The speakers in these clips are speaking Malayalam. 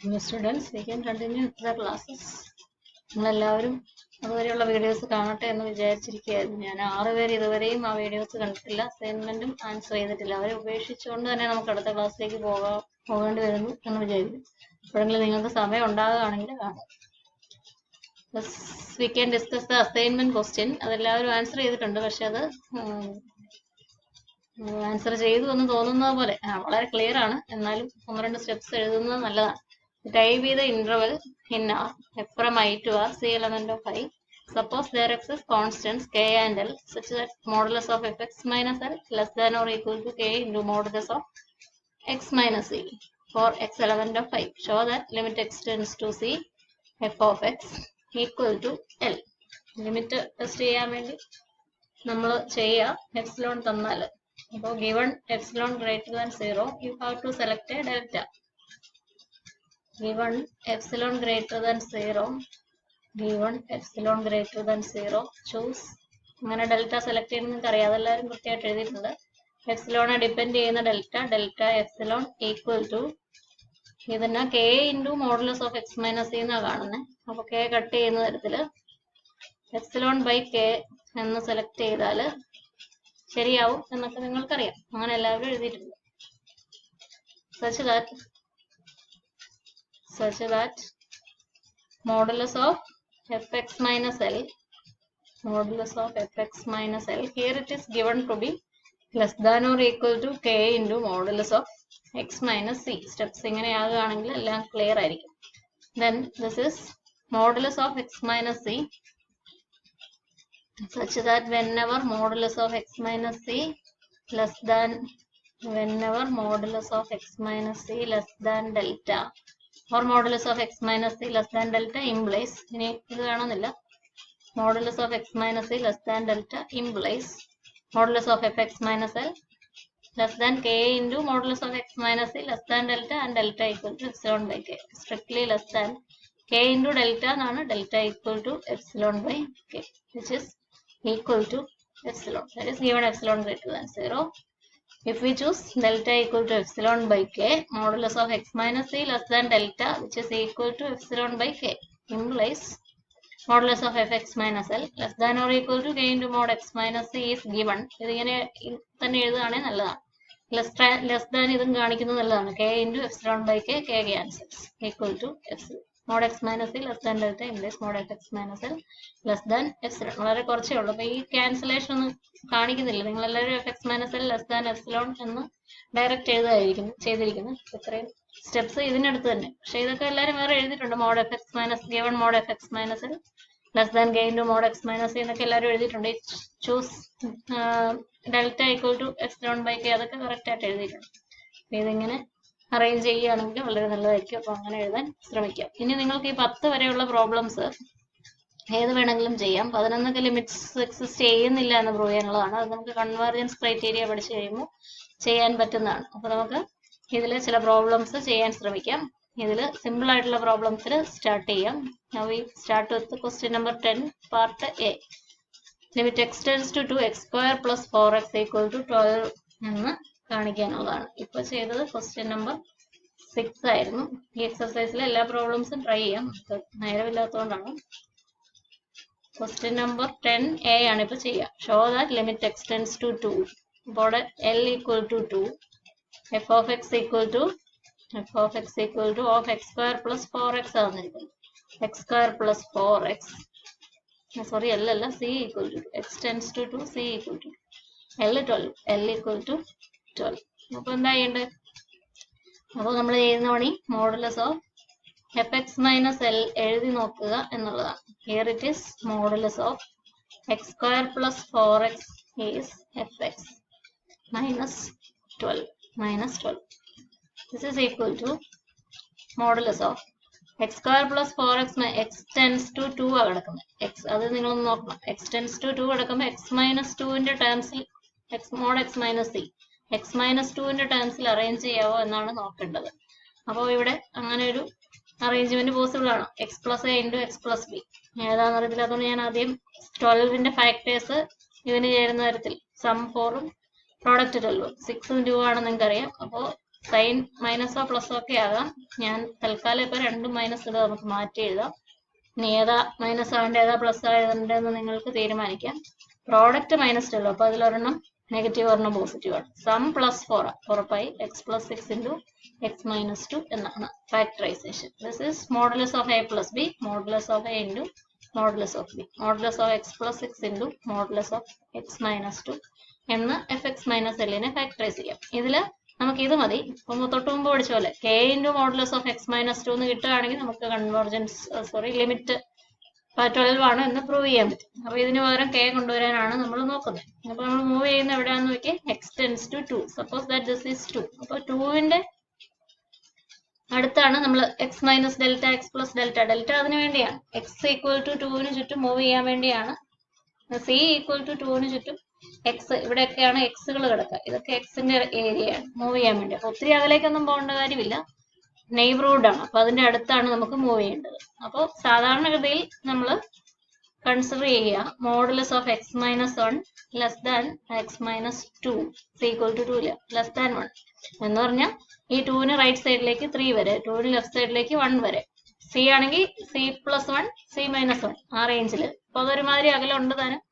Dear students, we can continue the classes. നിങ്ങളെല്ലാവരും അതുവരെയുള്ള വീഡിയോസ് കാണട്ടെ എന്ന് വിചാരിച്ചിരിക്കുകയായിരുന്നു. ഞാൻ 6 പേര് ഇതുവരെയും ആ വീഡിയോസ് കണ്ടിട്ടില്ല, അസൈൻമെന്റും ആൻസർ ചെയ്തിട്ടില്ല. അവരെ ഉപേക്ഷിച്ചുകൊണ്ട് തന്നെ നമുക്ക് അടുത്ത ക്ലാസ്സിലേക്ക് പോകേണ്ടി വരുന്നു എന്ന് വിചാരിക്കും. എപ്പോഴെങ്കിലും നിങ്ങൾക്ക് സമയം ഉണ്ടാകുകയാണെങ്കിൽ കാണാം. We can discuss the assignment question. അതെല്ലാവരും ആൻസർ ചെയ്തിട്ടുണ്ട്, പക്ഷെ അത് ആൻസർ ചെയ്തു എന്ന് തോന്നുന്നത് പോലെ വളരെ ക്ലിയർ ആണ്. എന്നാലും 1-2 സ്റ്റെപ്സ് എഴുതുന്നത് നല്ലതാണ്. Type the interval in R, f from I to R, C element of I. Suppose there exist constants k and L such that modulus of fx minus L less than or equal to k into modulus of x minus C for x element of I. Show that limit x tends to C, f of x equal to L. Limit test ചെയ്യാൻ വേണ്ടി നമ്മൾ epsilon തന്നാൽ, അപ്പോൾ given epsilon greater than 0, you have to select a delta. Given epsilon greater than 0, choose. അങ്ങനെ ഡെൽറ്റ സെലക്ട് ചെയ്യുന്നത് നിങ്ങൾക്ക് അറിയാം, അതെല്ലാവരും കൃത്യമായിട്ട് എഴുതിയിട്ടുണ്ട്. എപ്സിലോണെ ഡിപ്പെൻഡ് ചെയ്യുന്ന ഡെൽറ്റ എപ്സിലോൺ ഈക്വൽ ടു ഇതിന് K into modulus of X minus C എന്നാണ് കാണുന്നത്. അപ്പോൾ കെ കട്ട് ചെയ്യുന്ന തരത്തിൽ എപ്സിലോൺ ബൈ കെ എന്ന് സെലക്ട് ചെയ്താൽ ശരിയാവും എന്നൊക്കെ നിങ്ങൾക്കറിയാം. അങ്ങനെ എല്ലാവരും എഴുതിയിട്ടുണ്ട്. such that modulus of fx minus L, here it is given to be less than or equal to k into modulus of x minus c. Steps ingane aaganaengil ellam clear aayirikkum. Then this is modulus of x minus c such that whenever modulus of x minus c less than delta or modulus of x minus c less than delta implies, ഇനി ഇത് കാണുന്നില്ല, modulus of x minus c less than delta implies modulus of fx minus L less than k into modulus of x minus c less than delta and delta equal to epsilon by k. Strictly less than k into delta എന്നാണ്, delta equal to epsilon by k, which is equal to epsilon. That is given epsilon greater than 0. If we choose delta equal to epsilon by k, modulus of x minus c less than delta, which is equal to epsilon by k, implies modulus of fx minus L less than or equal to k into mod x minus c is given. ഇതിങ്ങനെ തന്നെ എഴുതുകയാണെങ്കിൽ നല്ലതാണ്. ലെസ് ദാൻ ഇതും കാണിക്കുന്നത് നല്ലതാണ്. k into epsilon by k, k cancels, equal to epsilon. mod x minus c less than delta implies mod fx minus L less than epsilon. വളരെ കുറച്ചേ ഉള്ളൂ. അപ്പോൾ ഈ ക്യാൻസലേഷൻ ഒന്നും കാണിക്കുന്നില്ല. നിങ്ങളെല്ലാവരും fx minus L less than epsilon എന്ന് ഡയറക്റ്റ് ചെയ്തിരിക്കുന്നു. ഇത്രയും സ്റ്റെപ്സ് ഇതിനടുത്ത് തന്നെ. പക്ഷെ ഇതൊക്കെ എല്ലാവരും വേറെ എഴുതിയിട്ടുണ്ട്. mod fx minus given mod fx minus L less than k into mod x minus c എന്നൊക്കെ എല്ലാവരും എഴുതിയിട്ടുണ്ട്. Choose delta equal to epsilon by k അതൊക്കെ കറക്റ്റ് ആയിട്ട് എഴുതിയിട്ടുണ്ട്. ഇതിങ്ങനെ അറേഞ്ച് ചെയ്യുകയാണെങ്കിൽ വളരെ നല്ലതായിരിക്കും. അപ്പോൾ അങ്ങനെ എഴുതാൻ ശ്രമിക്കാം. ഇനി നിങ്ങൾക്ക് ഈ 10 വരെയുള്ള പ്രോബ്ലംസ് ഏത് വേണമെങ്കിലും ചെയ്യാം. 11 ലിമിറ്റ്സ് എക്സിസ്റ്റ് ചെയ്യുന്നില്ല എന്ന് പ്രൂവ് ചെയ്യാനുള്ളതാണ്. അത് നമുക്ക് കൺവേർജൻസ് ക്രൈറ്റീരിയ പഠിച്ചു കഴിയുമ്പോൾ ചെയ്യാൻ പറ്റുന്നതാണ്. അപ്പോൾ നമുക്ക് ഇതിൽ ചില പ്രോബ്ലംസ് ചെയ്യാൻ ശ്രമിക്കാം. ഇതിൽ സിമ്പിൾ ആയിട്ടുള്ള പ്രോബ്ലംസിൽ സ്റ്റാർട്ട് ചെയ്യാം. Now we start with question number 10, part A. Limit x tends to 2x square plus 4x equal to 12 എന്ന് കാണിക്കാനുള്ളതാണ്. ഇപ്പൊ ചെയ്തത് ക്വസ്റ്റ്യൻ നമ്പർ 6 ആയിരുന്നു. ഈ എക്സസൈസിലെ എല്ലാ പ്രോബ്ലംസും ട്രൈ ചെയ്യാം, നേരമില്ലാത്തതുകൊണ്ടാണ്. ക്വസ്റ്റ്യൻ നമ്പർ 10A ആണ് ഇപ്പൊ ചെയ്യാം. Show that limit x tends to 2, അപ്പോൾ L equal to 2, f of x equal to of x square plus 4x ആകുന്നിരിക്കുന്നു. x square plus 4x, sorry L അല്ല, c equal to 2, x tends to 2, c equal to 2, L 12, L equal to 12. അപ്പോൾ എന്താ ചെയ്യേണ്ടത്? അപ്പോൾ നമ്മൾ ചെയ്യുന്ന പണി modulus of F X minus L എഴുതി നോക്കുക എന്നുള്ളതാണ്. Here it is modulus of X square plus 4x is F X minus 12. This is equal to modulus of X square plus 4x, X tends to 2 ആ കിടക്കുന്നത്. എക്സ് അത് നിങ്ങളൊന്ന് നോക്കണം. എക്സ് ടെൻസ് ടു 2 കിടക്കുമ്പോൾ എക്സ് മൈനസ് 2ന്റെ ടേംസിൽ mod X minus c x minus 2ന്റെ ടേംസിൽ അറേഞ്ച് ചെയ്യാവോ എന്നാണ് നോക്കേണ്ടത്. അപ്പോൾ ഇവിടെ അങ്ങനെ ഒരു അറേഞ്ച്മെന്റ് പോസിബിൾ ആണ്. X plus a into x plus b ഏതാണെന്ന് അറിയത്തില്ല. അതുകൊണ്ട് ഞാൻ ആദ്യം 12ന്റെ ഫാക്ടേഴ്സ് ഇതിന് ചേരുന്ന തരത്തിൽ സം 4ഉം പ്രോഡക്റ്റ് 12ഉം 6ഉം 2 ആണെന്ന് നിങ്ങൾക്ക് അറിയാം. അപ്പോൾ സൈൻ മൈനസോ പ്ലസോ ഒക്കെ ആകാം. ഞാൻ തൽക്കാലം ഇപ്പൊ രണ്ടും മൈനസ് ഇത് നമുക്ക് മാറ്റി എഴുതാം. ഇനി ഏതാ മൈനസ് ആവേണ്ട ഏതാ പ്ലസ് ആവേണ്ടതെന്ന് നിങ്ങൾക്ക് തീരുമാനിക്കാം. പ്രോഡക്റ്റ് മൈനസ് ഉള്ളൂ, അപ്പൊ അതിലൊരെണ്ണം നെഗറ്റീവ് ഒരെണ്ണം പോസിറ്റീവ് ആണ്. സം പ്ലസ് 4 ഉറപ്പായി X plus 6 into X minus 2 എന്നാണ് factorisation. This is modulus of A plus B modulus of A into modulus of B modulus of x plus 6 into modulus of X minus 2 എന്ന് എഫ് എക്സ് മൈനസ് എല്ലിനെ ഫാക്ടറൈസ് ചെയ്യാം. ഇതില് നമുക്ക് ഇത് മതി. തൊട്ട് മുമ്പ് പഠിച്ച പോലെ K into modulus of X minus 2 എന്ന് കിട്ടുകയാണെങ്കിൽ നമുക്ക് കൺവേർജൻസ് ലിമിറ്റ് 12 ആണ് എന്ന് പ്രൂവ് ചെയ്യാൻ പറ്റും. അപ്പൊ ഇതിന് പകരം കെ കൊണ്ടുവരാനാണ് നമ്മൾ നോക്കുന്നത്. അപ്പൊ നമ്മൾ മൂവ് ചെയ്യുന്ന എവിടെയാണെന്ന് നോക്കി X tends to 2. Suppose that this is 2. അപ്പൊ 2ന്റെ അടുത്താണ് നമ്മൾ X minus delta X plus delta അതിന് വേണ്ടിയാണ്. എക്സ് ഈക്വൽ ടു 2ന് ചുറ്റും മൂവ് ചെയ്യാൻ വേണ്ടിയാണ്. സി ഈക്വൽ ടു 2ന് ചുറ്റും എക്സ്, ഇവിടെയൊക്കെയാണ് എക്സുകൾ കിടക്കുക. ഇതൊക്കെ എക്സിന്റെ ഏരിയയാണ് മൂവ് ചെയ്യാൻ വേണ്ടി. അപ്പൊ ഒത്തിരി അകലേക്കൊന്നും പോകേണ്ട കാര്യമില്ല, നെയ്ബർഹുഡ് ആണ്. അപ്പൊ അതിന്റെ അടുത്താണ് നമുക്ക് മൂവ് ചെയ്യേണ്ടത്. അപ്പോൾ സാധാരണഗതിയിൽ നമ്മൾ കൺസിഡർ ചെയ്യുക modulus of X minus 1 less than X minus 2 equal to 2 less than 1 എന്ന് പറഞ്ഞാൽ ഈ 2ന് റൈറ്റ് സൈഡിലേക്ക് 3 വരെ, 2ന് ലെഫ്റ്റ് സൈഡിലേക്ക് 1 വരെ. സി ആണെങ്കിൽ സി പ്ലസ് 1 സി മൈനസ് 1 ആ റേഞ്ചിൽ. അപ്പൊ അതൊരുമാതിരി അകലുണ്ട് താനും.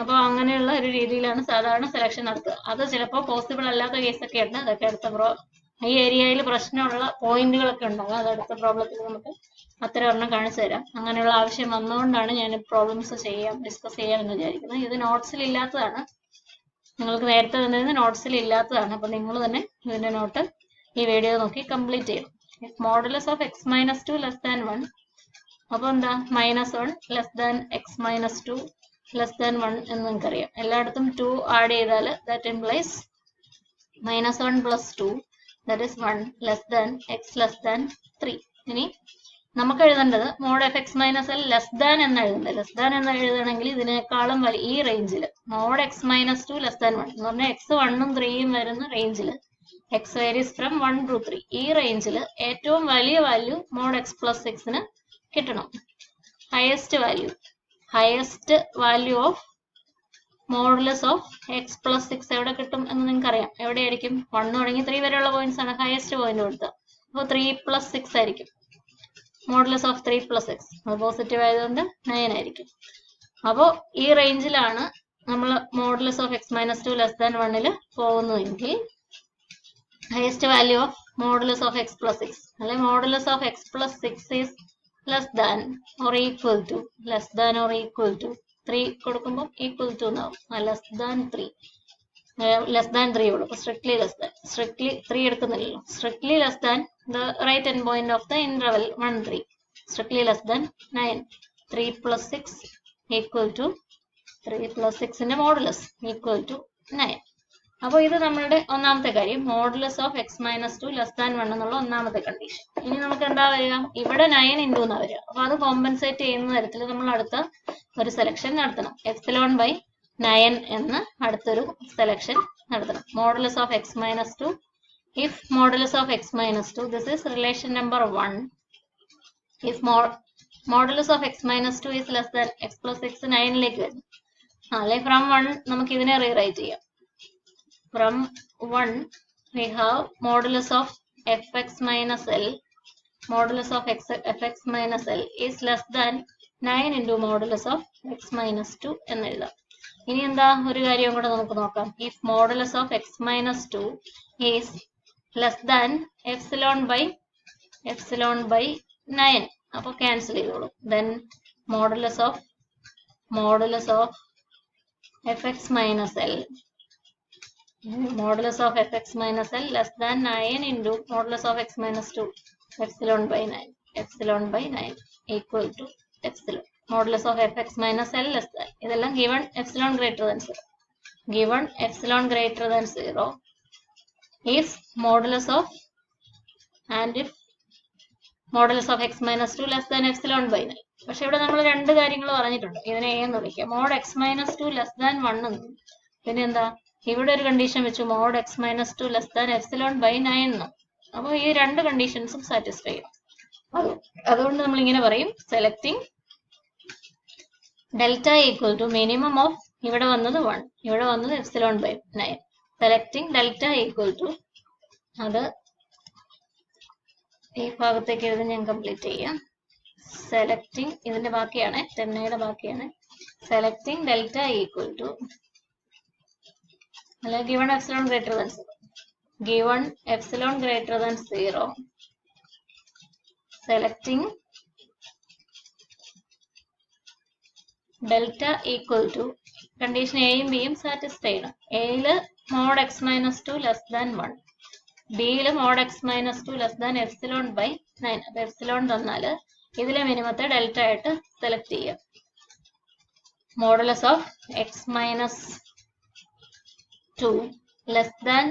അപ്പൊ അങ്ങനെയുള്ള ഒരു രീതിയിലാണ് സാധാരണ സെലക്ഷൻ നടത്തുക. അത് ചിലപ്പോൾ പോസിബിൾ അല്ലാത്ത കേസൊക്കെ ഉണ്ട്. അതൊക്കെ അടുത്ത ഈ ഏരിയയിൽ പ്രശ്നമുള്ള പോയിന്റുകളൊക്കെ ഉണ്ടാകും. അത് അടുത്ത പ്രോബ്ലത്തിൽ നമുക്ക് അത്തരം ഒരെണ്ണം കാണിച്ചു തരാം. അങ്ങനെയുള്ള ആവശ്യം വന്നുകൊണ്ടാണ് ഞാൻ പ്രോബ്ലംസ് ഡിസ്കസ് ചെയ്യാമെന്ന് വിചാരിക്കുന്നത്. ഇത് നോട്ട്സിൽ ഇല്ലാത്തതാണ്, നിങ്ങൾക്ക് നേരത്തെ തന്നിരുന്ന നോട്ട്സിൽ ഇല്ലാത്തതാണ്. അപ്പൊ നിങ്ങൾ തന്നെ ഇതിന്റെ നോട്ട് ഈ വീഡിയോ നോക്കി കംപ്ലീറ്റ് ചെയ്യണം. Modulus of X minus 2 less than 1. അപ്പൊ എന്താ minus 1 less than X minus 2 less than 1 എന്ന് നിങ്ങൾക്കറിയാം. എല്ലായിടത്തും 2 ആഡ് ചെയ്താൽ that implies minus 1 plus 2 that is 1 less than X less than 3. ഇനി നമുക്ക് എഴുതേണ്ടത് mod F X minus L less than എന്ന് എഴുതേണ്ടത്. ലെസ് ദാൻ എന്ന് എഴുതണമെങ്കിൽ ഇതിനേക്കാളും വലിയ ഈ റേഞ്ചിൽ mod X minus 2 less than 1 എന്ന് പറഞ്ഞാൽ എക്സ് 1ഉം 3യും വരുന്ന റേഞ്ചിൽ എക്സ് വേരീസ് ഫ്രം 1 to 3 ഈ റേഞ്ചിൽ ഏറ്റവും വലിയ വാല്യൂ മോഡ് എക്സ് പ്ലസ് 6ന് കിട്ടണം. Highest value of modulus of x plus 6 എവിടെ കിട്ടും എന്ന് നിങ്ങൾക്ക് അറിയാം. എവിടെയായിരിക്കും? 1 തുടങ്ങി 3 വരെയുള്ള പോയിന്റ്സ് ആണ് ഹയസ്റ്റ് പോയിന്റ് കൊടുത്തത്. അപ്പോൾ 3 plus 6 ആയിരിക്കും. മോഡുലസ് ഓഫ് 3 plus 6 അത് പോസിറ്റീവ് ആയതുകൊണ്ട് 9 ആയിരിക്കും. അപ്പോൾ ഈ റേഞ്ചിലാണ് നമ്മൾ modulus of X minus 2 less than 1 പോകുന്നതെങ്കിൽ highest value of modulus of x plus 6 അല്ലെ modulus of x plus 6 is less than or equal to 3 കൊടുക്കുമ്പോൾ ഈക്വൽ ടു എന്നാവും. ലെസ് ദാൻ 3 ഉള്ളൂ. സ്ട്രിക്ട്ലി 3 എടുക്കുന്നില്ലല്ലോ. Strictly less than the right end point of the interval 1 3. Strictly less than 9. 3 plus 6 equal to 3 plus 6ന്റെ മോഡുലസ് ഈക്വൽ ടു 9. അപ്പോൾ ഇത് നമ്മളുടെ ഒന്നാമത്തെ കാര്യം, modulus of X minus 2 less than 1 എന്നുള്ള ഒന്നാമത്തെ കണ്ടീഷൻ. ഇനി നമുക്ക് എന്താ വരിക? ഇവിടെ 9 ഇൻറ്റു എന്നാ വരിക. അപ്പൊ അത് കോമ്പൻസേറ്റ് ചെയ്യുന്ന തരത്തിൽ നമ്മൾ അടുത്ത ഒരു സെലക്ഷൻ നടത്തണം. എപ്സിലോൺ ബൈ 9 എന്ന് അടുത്തൊരു സെലക്ഷൻ നടത്തണം. Modulus of X minus 2 if modulus of X minus 2 this is relation number 1. If modulus of X minus 2 is less than X plus 6 9ലേക്ക് വരുന്നു. അല്ലെ ഫ്രം 1 നമുക്ക് ഇതിനെ റീറൈറ്റ് ചെയ്യാം. From 1 we have modulus of fx minus L. Modulus of fx minus L is less than 9 into modulus of x minus 2 എന്ന് എഴുതാം. ഇനി എന്താ ഒരു കാര്യം കൂടെ നമുക്ക് നോക്കാം. If modulus of x minus 2 is less than epsilon by 9 അപ്പോൾ ക്യാൻസൽ ചെയ്തോളൂ. Then modulus of fx minus L modulus of fx minus L less than 9 into modulus of x minus 2 epsilon by 9 equal to epsilon. Modulus of fx minus L less than ഇതെല്ലാം given epsilon greater than 0. Given epsilon greater than 0 if modulus of x minus 2 less than epsilon by 9. പക്ഷെ ഇവിടെ നമ്മൾ രണ്ട് കാര്യങ്ങൾ പറഞ്ഞിട്ടുണ്ട്. ഇതിനെ a എന്ന് വിളിക്കാം. Mod x minus 2 less than 1 എന്നും പിന്നെ എന്താ ഇവിടെ ഒരു കണ്ടീഷൻ വെച്ചു mod X minus 2 less than epsilon by 9 എന്നും. അപ്പോൾ ഈ രണ്ട് കണ്ടീഷൻസും സാറ്റിസ്ഫൈ ചെയ്യും. അതുകൊണ്ട് നമ്മൾ ഇങ്ങനെ പറയും selecting delta equal to minimum of ഇവിടെ വന്നത് 1 ഇവിടെ വന്നത് epsilon by 9. Selecting delta equal to, അത് ഈ ഭാഗത്തേക്ക് എഴുതി ഞാൻ കംപ്ലീറ്റ് ചെയ്യാം. സെലക്ടിങ് ഇതിന്റെ ബാക്കിയാണ്, 10യുടെ ബാക്കിയാണ്. സെലക്ടിങ് ഡെൽറ്റ ഈക്വൽ ടു, അല്ല given epsilon greater than 0, given epsilon greater than 0, selecting delta equal to, condition എയും ബിയും സാറ്റിസ്ഫൈ ചെയ്യണം. എയില് mod x minus 2 less than 1, ബിയില് mod x minus 2 less than epsilon by 9. അപ്പൊ എപ്സിലോൺ തന്നാൽ ഇതിലെ മിനിമത്തെ ഡെൽറ്റ ആയിട്ട് സെലക്ട് ചെയ്യാം. Modulus of X minus 2 less than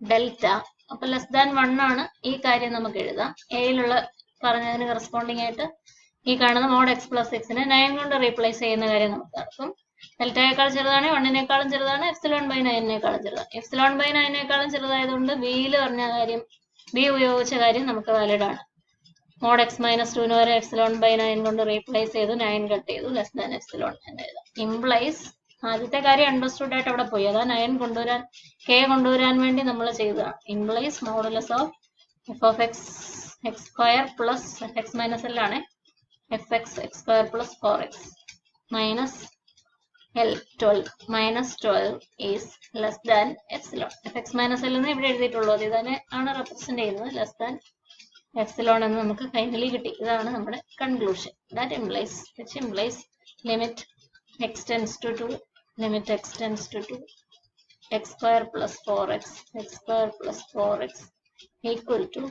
delta. അപ്പൊ ലെസ് ദാൻ 1 ആണ് ഈ കാര്യം നമുക്ക് എഴുതാം. എയിലുള്ള പറഞ്ഞതിന് കറസ്പോണ്ടിങ് ആയിട്ട് ഈ കാണുന്ന മോഡ് എക്സ് പ്ലസ് എക്സിനെ 9 കൊണ്ട് റീപ്ലേസ് ചെയ്യുന്ന കാര്യം നമുക്ക് നടക്കും. ഡെൽറ്റയേക്കാൾ ചെറുതാണ്, 1നേക്കാളും ചെറുതാണ്, എപ്സിലോൺ ബൈ 9നേക്കാളും ചെറുതാണ്. എപ്സിലോൺ ബൈ 9നേക്കാളും ചെറുതായതുകൊണ്ട് ബിയിൽ പറഞ്ഞ കാര്യം, ബി ഉപയോഗിച്ച കാര്യം നമുക്ക് വാലിഡ് ആണ്. മോഡ് എക്സ് മൈനസ് 2 വരെ എപ്സിലോൺ ബൈ 9 കൊണ്ട് റീപ്ലേസ് ചെയ്തു, 9 കട്ട് ചെയ്തു, ലെസ് ദാൻ എപ്സിലോൺ എന്ന് എഴുതാം. ഇംപ്ലൈസ് ആദ്യത്തെ കാര്യം അണ്ടർസ്റ്റുഡ് ആയിട്ട് അവിടെ പോയി, അതാ 9 കൊണ്ടുവരാൻ, കെ കൊണ്ടുവരാൻ വേണ്ടി നമ്മൾ ചെയ്തതാണ്. Implies modulus of f of x x square plus f X minus l ആണ്, f x x square plus 4x minus l 12 minus 12 is less than epsilon. F X minus l എന്ന് ഇവിടെ എഴുതിയിട്ടുള്ളൂ, അത് ഇതിനെ ആണ് റെപ്രസെന്റ് ചെയ്യുന്നത്. ലെസ് ദാൻ എപ്സിലോൺ എന്ന് നമുക്ക് ഫൈനലി കിട്ടി. ഇതാണ് നമ്മുടെ conclusion. That implies, which implies limit x tends to 2, limit x tends to 2, x square plus 4x, x square plus 4x equal to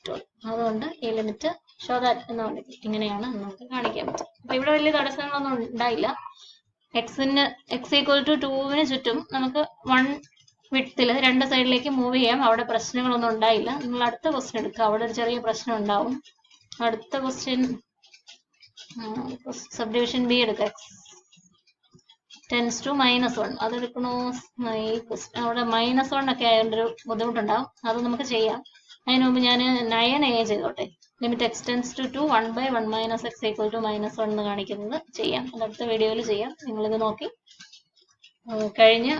12. അതുകൊണ്ട് ഈ ലിമിറ്റ് ഷോ ദാറ്റ് എന്ന് പറഞ്ഞിട്ട് ഇങ്ങനെയാണ് നമുക്ക് കാണിക്കാൻ പറ്റും. അപ്പൊ ഇവിടെ വലിയ തടസ്സങ്ങളൊന്നും ഉണ്ടായില്ല. എക്സിന് എക്സ് ഈക്വൽ ടു 2വിന് ചുറ്റും നമുക്ക് 1 വിഡ്ത്തിൽ രണ്ട് സൈഡിലേക്ക് മൂവ് ചെയ്യാം. അവിടെ പ്രശ്നങ്ങളൊന്നും ഉണ്ടായില്ല. നിങ്ങൾ അടുത്ത ക്വസ്റ്റ്യൻ എടുക്കുക, അവിടെ ഒരു ചെറിയ പ്രശ്നം ഉണ്ടാവും. അടുത്ത ക്വസ്റ്റ്യൻ സബ്ഡിവിഷൻ ബി എടുക്കുക. എക്സ് ടെൻസ് ടു -1, അതെടുക്കണോ? അവിടെ -1 ഒക്കെ ആയതുകൊണ്ടൊരു ബുദ്ധിമുട്ടുണ്ടാവും. അത് നമുക്ക് ചെയ്യാം. അതിന് മുമ്പ് ഞാൻ 9a ചെയ്തോട്ടെ. Limit X tends to 2 1/1 minus X equal to -1 എന്ന് കാണിക്കുന്നത് ചെയ്യാം. അത് അടുത്ത വീഡിയോയിൽ ചെയ്യാം. നിങ്ങളിത് നോക്കി കഴിഞ്ഞ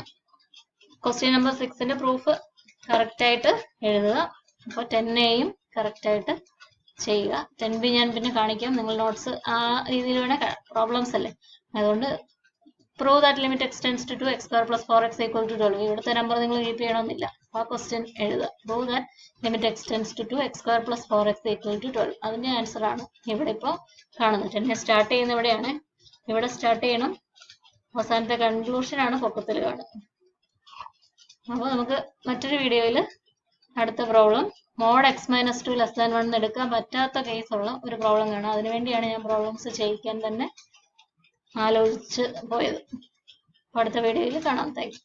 ക്വസ്റ്റ്യൻ നമ്പർ 6ന്റെ പ്രൂഫ് കറക്റ്റ് ആയിട്ട് എഴുതുക. അപ്പോൾ 10aയും കറക്റ്റ് ആയിട്ട് ചെയ്യുക. 10b ഞാൻ പിന്നെ കാണിക്കാം. നിങ്ങൾ നോട്ട്സ് ആ രീതിയിൽ വേണേ, പ്രോബ്ലംസ് അല്ലേ, അതുകൊണ്ട് prove that limit x tends to 2 x square plus 4x equal to 12. ഇവിടുത്തെ നമ്പർ നിങ്ങൾ കീപ്പ് ചെയ്യണമെന്നില്ല, ആ ക്വസ്റ്റ്യൻ എഴുതുക. prove that limit x tends to 2 x square plus 4x equal to 12. അതിന്റെ ആൻസർ ആണ് ഇവിടെ ഇപ്പോൾ കാണുന്നത്. 10 സ്റ്റാർട്ട് ചെയ്യുന്ന ഇവിടെയാണ്, ഇവിടെ സ്റ്റാർട്ട് ചെയ്യണം. അവസാനത്തെ കൺക്ലൂഷൻ ആണ് പൊക്കത്തിൽ കാണുന്നത്. അപ്പോൾ നമുക്ക് മറ്റൊരു വീഡിയോയിൽ അടുത്ത problem mod X minus 2 less than 1 എടുക്കാൻ പറ്റാത്ത കേസുള്ള ഒരു പ്രോബ്ലം കാണാം. അതിനുവേണ്ടിയാണ് ഞാൻ പ്രോബ്ലംസ് ചെയ്യിക്കാൻ തന്നെ ആലോചിച്ച് പോയത്. അടുത്ത വീഡിയോയിൽ കാണാം. Thank you.